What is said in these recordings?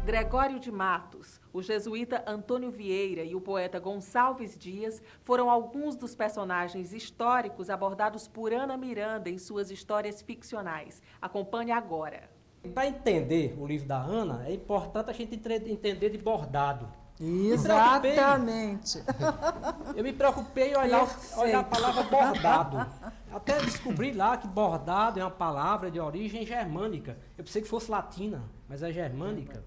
Gregório de Matos, o jesuíta Antônio Vieira e o poeta Gonçalves Dias foram alguns dos personagens históricos abordados por Ana Miranda em suas histórias ficcionais. Acompanhe agora. Para entender o livro da Ana, é importante a gente entender de bordado. Exatamente. Eu me preocupei em olhar a palavra bordado. Até descobri lá que bordado é uma palavra de origem germânica. Eu pensei que fosse latina, mas é germânica.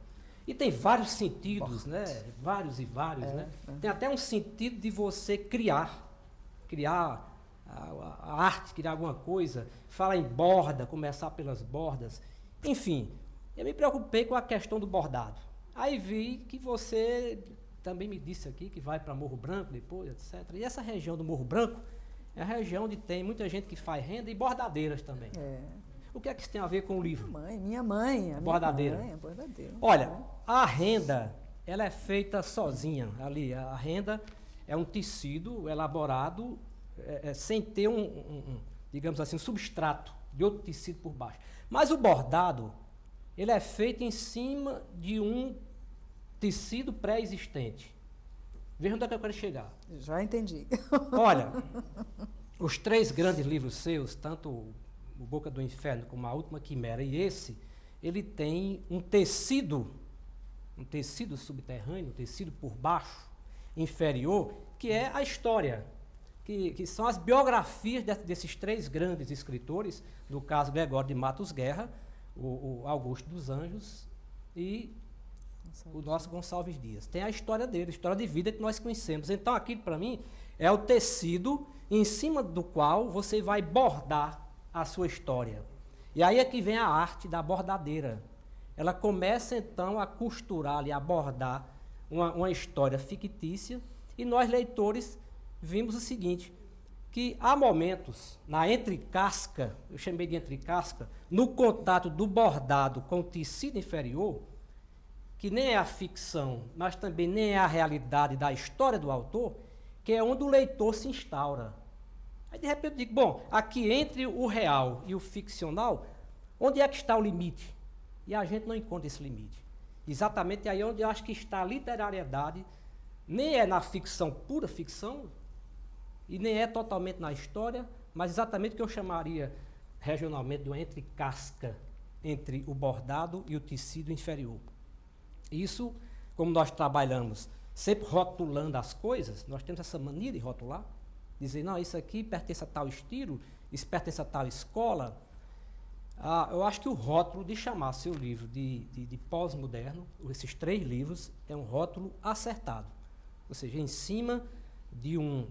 E tem vários sentidos, né? Vários e vários, né? Tem até um sentido de você criar a arte, criar alguma coisa. Fala em borda, começar pelas bordas. Enfim, eu me preocupei com a questão do bordado. Aí vi que você também me disse aqui que vai para Morro Branco depois, etc. E essa região do Morro Branco é a região onde tem muita gente que faz renda e bordadeiras também. O que é que isso tem a ver com o livro? Minha mãe. Bordadeira. Bordadeira. Olha, a renda, ela é feita sozinha. Ali, a renda é um tecido elaborado sem ter digamos assim, um substrato de outro tecido por baixo. Mas o bordado, ele é feito em cima de um tecido pré-existente. Veja onde é que eu quero chegar. Já entendi. Olha, os 3 grandes livros seus, tanto o Boca do Inferno como A Última Quimera e esse, ele tem um tecido subterrâneo, um tecido por baixo, inferior, que é a história, que são as biografias desses 3 grandes escritores, no caso Gregório de Matos Guerra, o Augusto dos Anjos e o nosso Gonçalves Dias. Tem a história dele, a história de vida que nós conhecemos. Então, aquilo para mim é o tecido em cima do qual você vai bordar a sua história. E aí é que vem a arte da bordadeira. Ela começa, então, a costurar e a bordar uma história fictícia e nós, leitores, vimos o seguinte, que há momentos na entrecasca, eu chamei de entrecasca, no contato do bordado com o tecido inferior, que nem é a ficção, mas também nem é a realidade da história do autor, que é onde o leitor se instaura. Aí, de repente, eu digo, bom, aqui entre o real e o ficcional, onde é que está o limite? E a gente não encontra esse limite. Exatamente aí onde eu acho que está a literariedade, nem é na ficção, pura ficção, e nem é totalmente na história, mas exatamente o que eu chamaria regionalmente de uma entrecasca entre o bordado e o tecido inferior. Isso, como nós trabalhamos sempre rotulando as coisas, nós temos essa mania de rotular, dizer, não, isso aqui pertence a tal estilo, isso pertence a tal escola. Eu acho que o rótulo de chamar seu livro de pós-moderno, esses 3 livros, é um rótulo acertado. Ou seja, em cima de um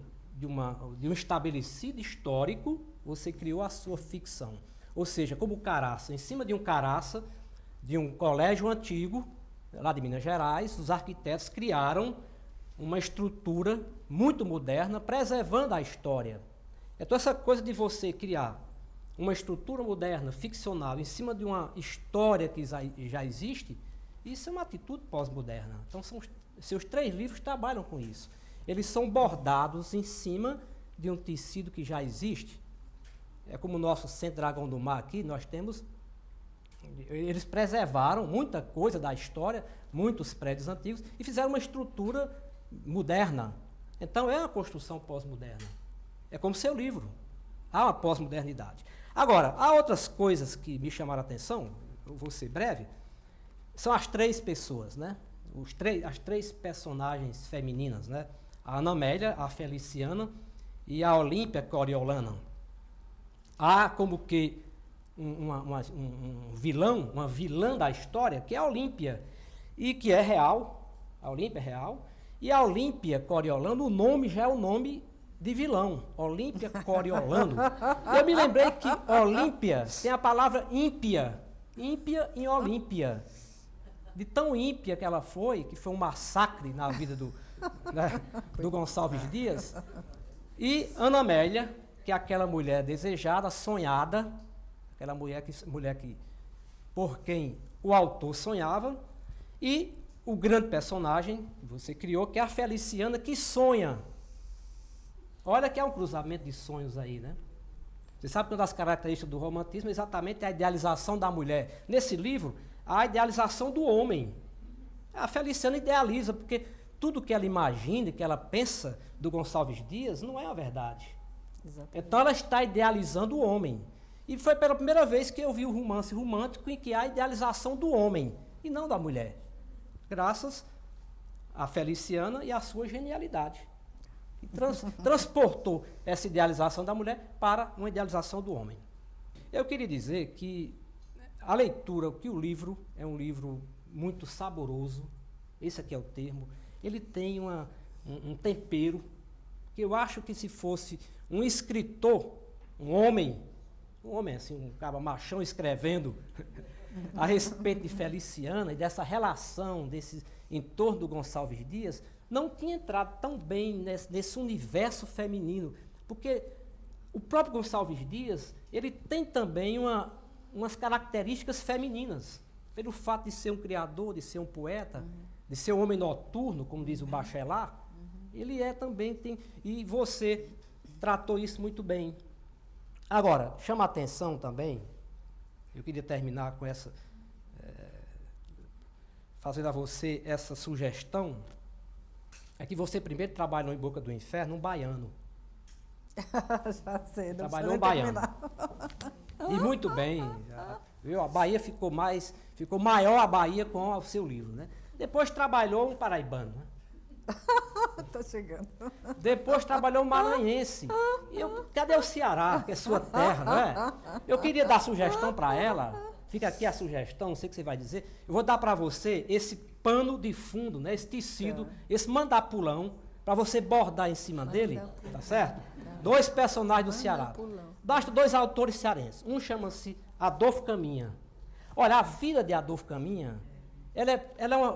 estabelecido histórico, você criou a sua ficção. Ou seja, como Caraça, em cima de um Caraça, de um colégio antigo, lá de Minas Gerais, os arquitetos criaram uma estrutura muito moderna, preservando a história. Então, essa coisa de você criar uma estrutura moderna, ficcional, em cima de uma história que já existe, isso é uma atitude pós-moderna. Então, seus 3 livros trabalham com isso. Eles são bordados em cima de um tecido que já existe. É como o nosso Centro Dragão do Mar aqui, nós temos... Eles preservaram muita coisa da história, muitos prédios antigos, e fizeram uma estrutura moderna. Então, é uma construção pós-moderna. É como seu livro. Há uma pós-modernidade. Agora, há outras coisas que me chamaram a atenção, eu vou ser breve, são as 3 pessoas, né? As 3 personagens femininas, né? A Ana Amélia, a Feliciana e a Olímpia Coriolano. Há como que um vilão, uma vilã da história, que é a Olímpia, e que é real, a Olímpia é real, e a Olímpia Coriolano, o nome já é o nome de vilão, Olímpia Coriolano. Eu me lembrei que Olímpia tem a palavra ímpia em Olímpia. De tão ímpia que ela foi, que foi um massacre na vida do Gonçalves Dias, e Ana Amélia, que é aquela mulher desejada, sonhada, aquela mulher que por quem o autor sonhava, e o grande personagem que você criou, que é a Feliciana, que sonha. Olha que é um cruzamento de sonhos aí, né? Você sabe que uma das características do romantismo é exatamente a idealização da mulher. Nesse livro, a idealização do homem. A Feliciana idealiza, porque tudo que ela imagina, que ela pensa do Gonçalves Dias, não é a verdade. Exatamente. Então ela está idealizando o homem. E foi pela primeira vez que eu vi o romance romântico em que há a idealização do homem, e não da mulher. Graças a Feliciana e a sua genialidade. E transportou essa idealização da mulher para uma idealização do homem. Eu queria dizer que a leitura, que o livro é um livro muito saboroso, esse aqui é o termo, ele tem um tempero, que eu acho que se fosse um escritor, um homem assim, um cara machão escrevendo a respeito de Feliciana e dessa relação em torno do Gonçalves Dias, não tinha entrado tão bem nesse universo feminino, porque o próprio Gonçalves Dias, ele tem também umas características femininas, pelo fato de ser um criador, de ser um poeta, de ser um homem noturno, como diz o Bachelard, ele também tem, e você tratou isso muito bem. Agora, chama a atenção também, eu queria terminar com fazendo a você essa sugestão, é que você primeiro trabalhou em Boca do Inferno, um baiano. Já sei, não Trabalhou um baiano. E muito bem. Viu? A Bahia ficou maior a Bahia com o seu livro, né? Depois trabalhou um paraibano, né? Tô chegando. Depois trabalhou um maranhense. Cadê o Ceará, que é sua terra, não é? Eu queria dar sugestão para ela. Fica aqui a sugestão, não sei o que você vai dizer. Eu vou dar para você esse pano de fundo, né? Esse tecido, esse mandapulão, para você bordar em cima dele, tá certo? 2 personagens do Ceará. Basta 2 autores cearenses. Um chama-se Adolfo Caminha. Olha, a vida de Adolfo Caminha, ela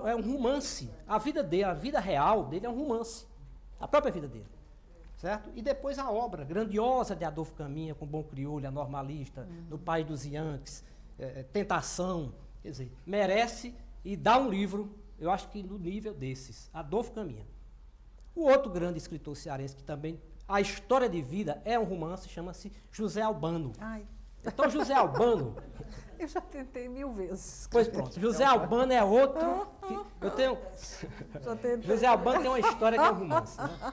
é um romance. A vida dele, a vida real dele é um romance. A própria vida dele. Certo? E depois a obra grandiosa de Adolfo Caminha, com Bom Crioulo, A Normalista, No País dos Yankees, Tentação. Quer dizer, merece e dá um livro, eu acho que no nível desses. Adolfo Caminha. O outro grande escritor cearense que também, a história de vida é um romance, chama-se José Albano. Ai, Então, José Albano... eu já tentei 1000 vezes. Pois pronto, José Albano é outro... eu tenho... José Albano tem uma história que é um romance. Né?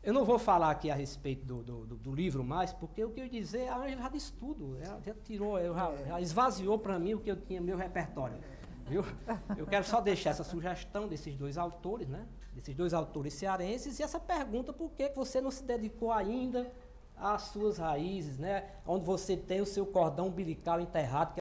Eu não vou falar aqui a respeito do livro mais, porque o que eu ia dizer, a Ângela já disse tudo. Ela já tirou, já esvaziou para mim o que eu tinha no meu repertório. Viu? Eu quero só deixar essa sugestão desses 2 autores, né? Desses 2 autores cearenses, e essa pergunta, por que você não se dedicou ainda às suas raízes, né? Onde você tem o seu cordão umbilical enterrado,